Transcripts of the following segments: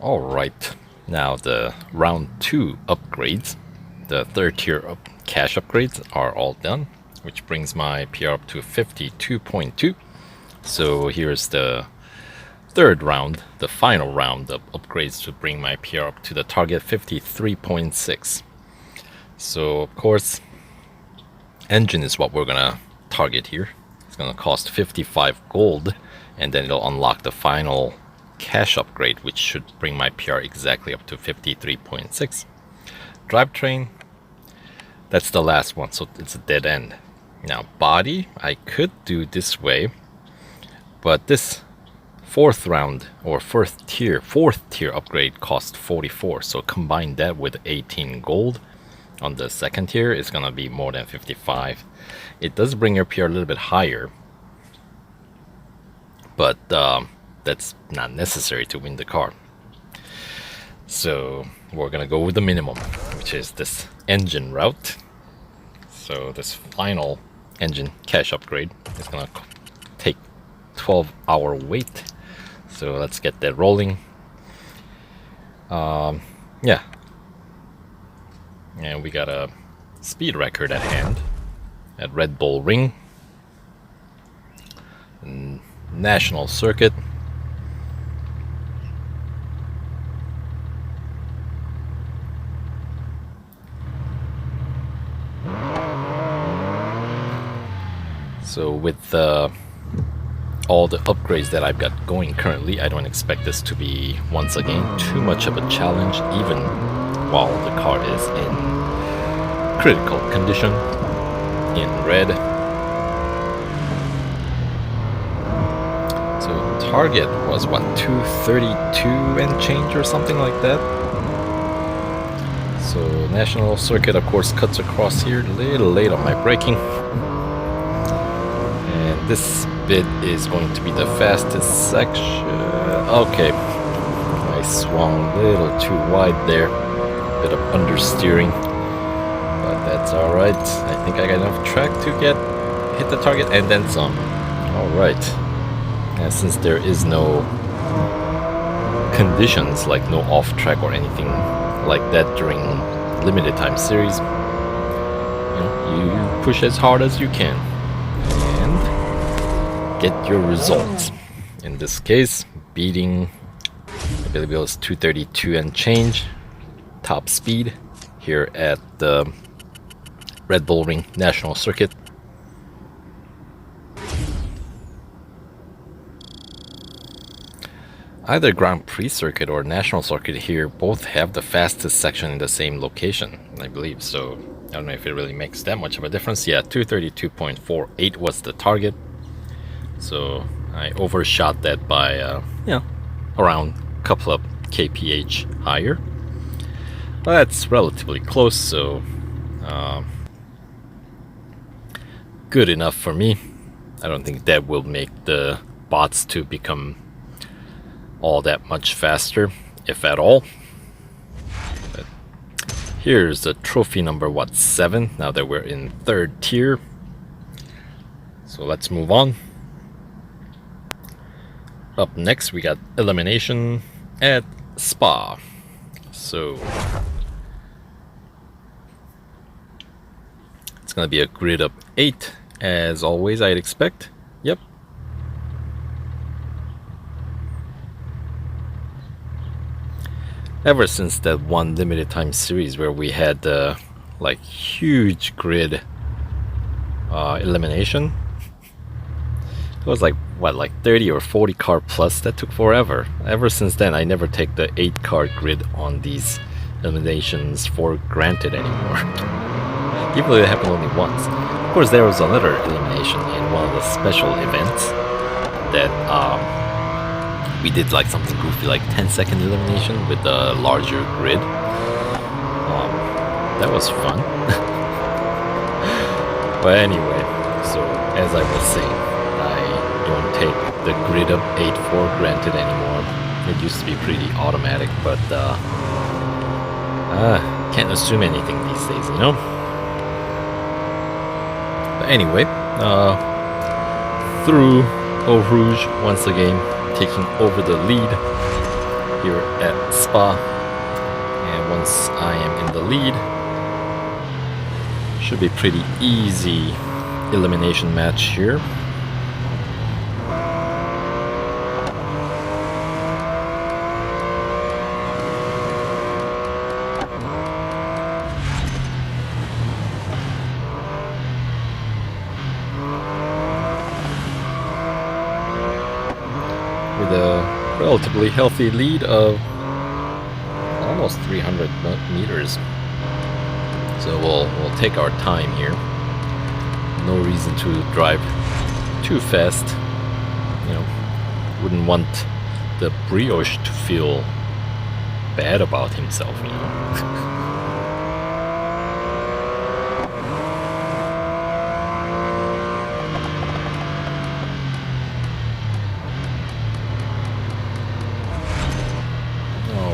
Alright, now the round 2 upgrades, the third tier of cash upgrades are all done, which brings my PR up to 52.2. So here's the third round, the final round of upgrades to bring my PR up to the target 53.6. So of course, engine is what we're gonna target here. It's gonna cost 55 gold, and then it'll unlock the final cash upgrade, which should bring my PR exactly up to 53.6. Drivetrain, that's the last one, so it's a dead end. Now body, I could do this way, but this fourth tier upgrade cost 44, so combine that with 18 gold on the second tier, it's gonna be more than 55. It does bring your PR a little bit higher, but that's not necessary to win the car. So we're gonna go with the minimum, which is this engine route. So this final engine cash upgrade is gonna take 12-hour wait. So let's get that rolling. Yeah. And we got a speed record at hand at Red Bull Ring. National circuit. So with all the upgrades that I've got going currently, I don't expect this to be, once again, too much of a challenge, even while the car is in critical condition, in red. So target was what, 232 and change or something like that. So national circuit, of course, cuts across here, a little late on my braking. This bit is going to be the fastest section. Okay, I swung a little too wide there. Bit of understeering, but that's alright. I think I got enough track to hit the target and then some. Alright. And since there is no conditions, like no off track or anything like that during limited time series, you push as hard as you can get your results. In this case, beating, I believe it was 232 and change top speed here at the Red Bull Ring National Circuit. Either Grand Prix circuit or National Circuit here both have the fastest section in the same location, I believe. So I don't know if it really makes that much of a difference. Yeah, 232.48 was the target. So I overshot that by around a couple of kph higher. But that's relatively close, so good enough for me. I don't think that will make the bots to become all that much faster, if at all. But here's the trophy number 7, now that we're in third tier. So let's move on. Up next, we got elimination at Spa. So it's gonna be a grid of 8, as always, I'd expect. Yep. Ever since that one limited time series where we had the like huge grid elimination, it was like what, like 30 or 40 car plus. That took forever. Ever since then, I never take the 8 car grid on these eliminations for granted anymore. Even though it happened only once. Of course, there was another elimination in one of the special events that we did, like something goofy, like 10-second elimination with a larger grid. That was fun. But anyway, so as I was saying, don't take the grid of 8 for granted anymore. It used to be pretty automatic, but can't assume anything these days, you know? But anyway, through Eau Rouge once again, taking over the lead. here at Spa. And once I am in the lead, should be pretty easy elimination match here. With a relatively healthy lead of almost 300 meters. So we'll take our time here. No reason to drive too fast. You know, wouldn't want the brioche to feel bad about himself, you know.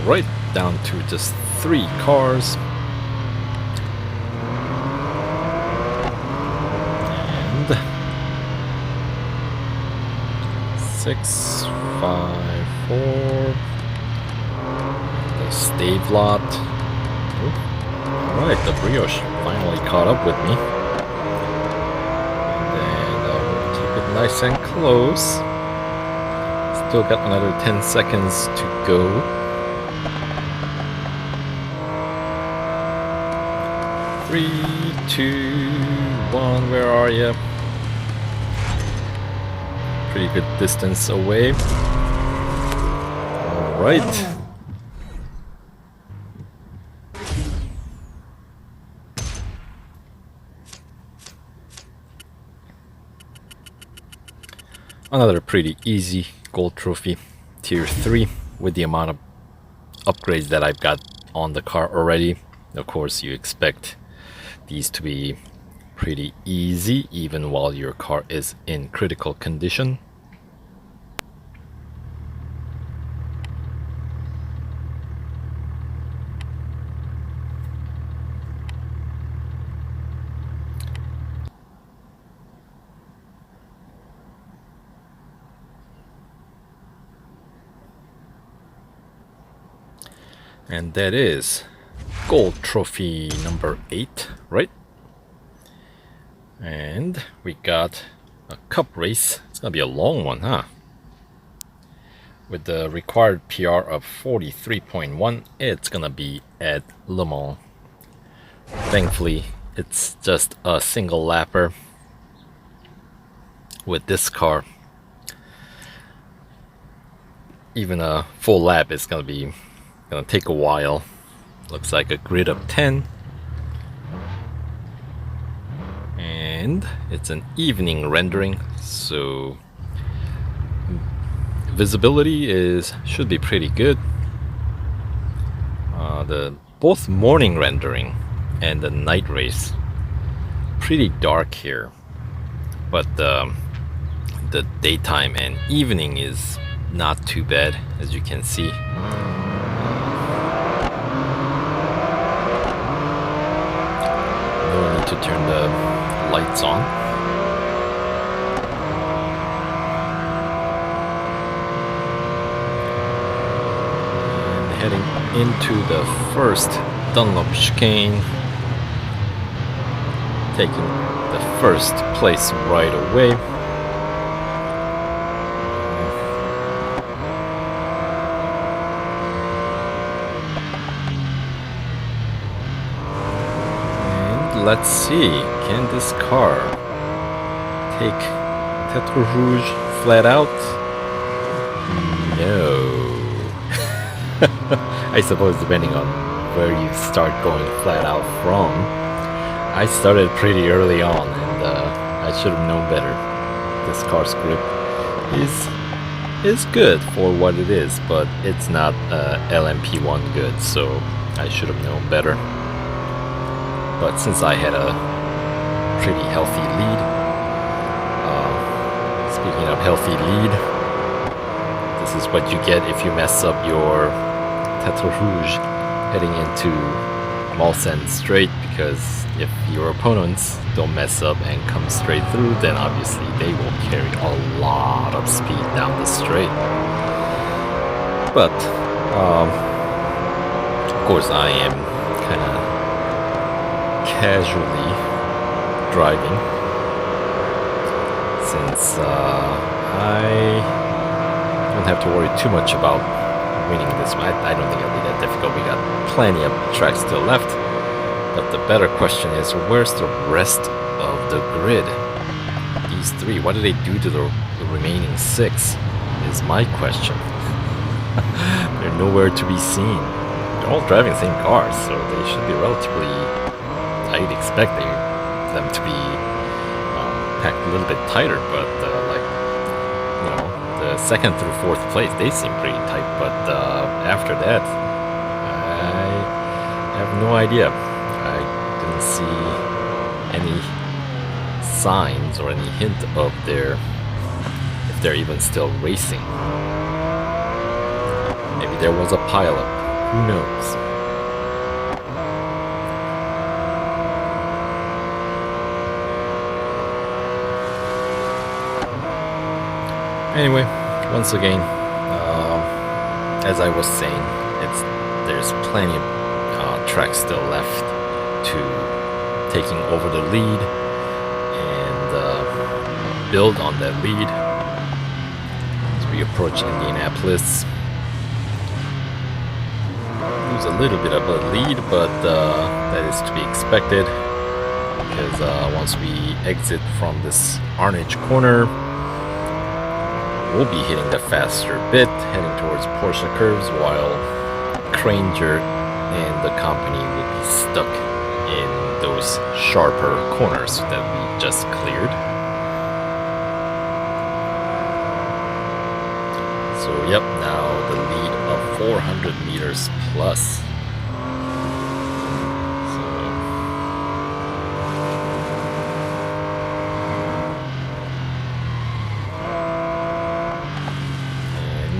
Right, down to just 3 cars. And 6, 5, 4. The stave lot. Alright, the brioche finally caught up with me. And then we'll keep it nice and close. Still got another 10 seconds to go. 3, 2, 1, where are you? Pretty good distance away. Alright. Another pretty easy gold trophy, tier 3, with the amount of upgrades that I've got on the car already. Of course, you expect these to be pretty easy even while your car is in critical condition. And that is gold trophy number 8, right? And we got a cup race. It's gonna be a long one, huh? With the required PR of 43.1, it's gonna be at Le Mans. Thankfully, it's just a single lapper with this car. Even a full lap is gonna take a while. Looks like a grid of 10. And it's an evening rendering, so visibility should be pretty good. The both morning rendering and the night race pretty dark here, but the daytime and evening is not too bad, as you can see. No need to turn the lights on. And heading into the first Dunlop chicane, taking the first place right away. Let's see, can this car take Tetre Rouge flat out? No. I suppose depending on where you start going flat out from. I started pretty early on, and I should have known better. This car's grip is good for what it is, but it's not LMP1 good, so I should have known better. But since I had a pretty healthy lead, speaking of healthy lead, this is what you get if you mess up your Tetre Rouge heading into Mulsanne straight, because if your opponents don't mess up and come straight through, then obviously they will carry a lot of speed down the straight. But Of course, I am kind of casually driving since I don't have to worry too much about winning this. I don't think it'll be that difficult. We got plenty of tracks still left. But the better question is, where's the rest of the grid? These three, what do they do to the remaining six? Is my question. They're nowhere to be seen. They're all driving the same cars, so they should be relatively... I'd expect them to be packed a little bit tighter, but the second through fourth place, they seem pretty tight, but after that, I have no idea. I didn't see any signs or any hint of if they're even still racing. Maybe there was a pileup. Who knows? Anyway, once again, as I was saying, there's plenty of tracks still left to taking over the lead and build on that lead as we approach Indianapolis. Lose a little bit of a lead, but that is to be expected because once we exit from this Arnage corner, we'll be hitting the faster bit, heading towards Porsche curves, while Cranger and the company will be stuck in those sharper corners that we just cleared. So yep, now the lead of 400 meters plus.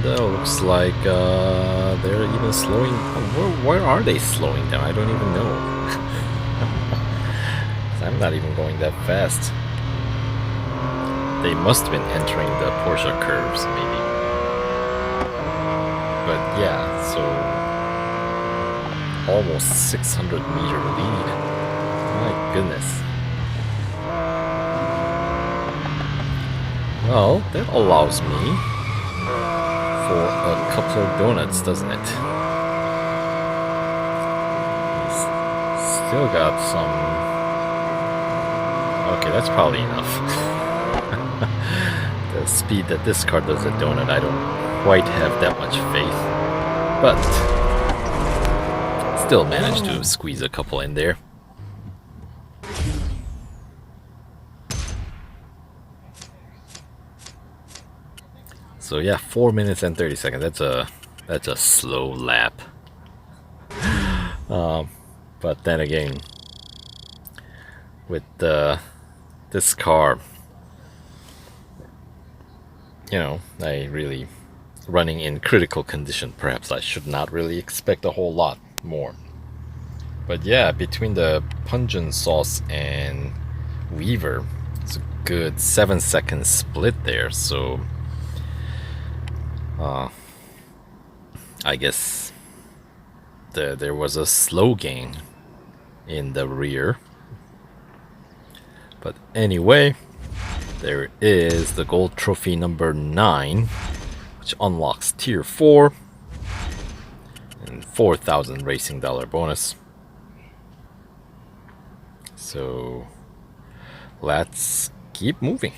Looks like they're even slowing. Where are they slowing down? I don't even know. I'm not even going that fast. They must have been entering the Porsche curves, maybe. But yeah, so almost 600 meter lead. My goodness. Well, that allows me for a couple of donuts, doesn't it? He's still got some... Okay, that's probably enough. The speed that this car does a donut, I don't quite have that much faith. But still managed to squeeze a couple in there. So yeah, 4 minutes and 30 seconds. That's a slow lap. But then again, with this car, you know, I really running in critical condition. Perhaps I should not really expect a whole lot more. But yeah, between the pungent sauce and Weaver, it's a good 7-second split there. So. I guess there was a slow gain in the rear. But anyway, there is the gold trophy number 9, which unlocks tier 4 and 4,000 racing dollar bonus. So let's keep moving.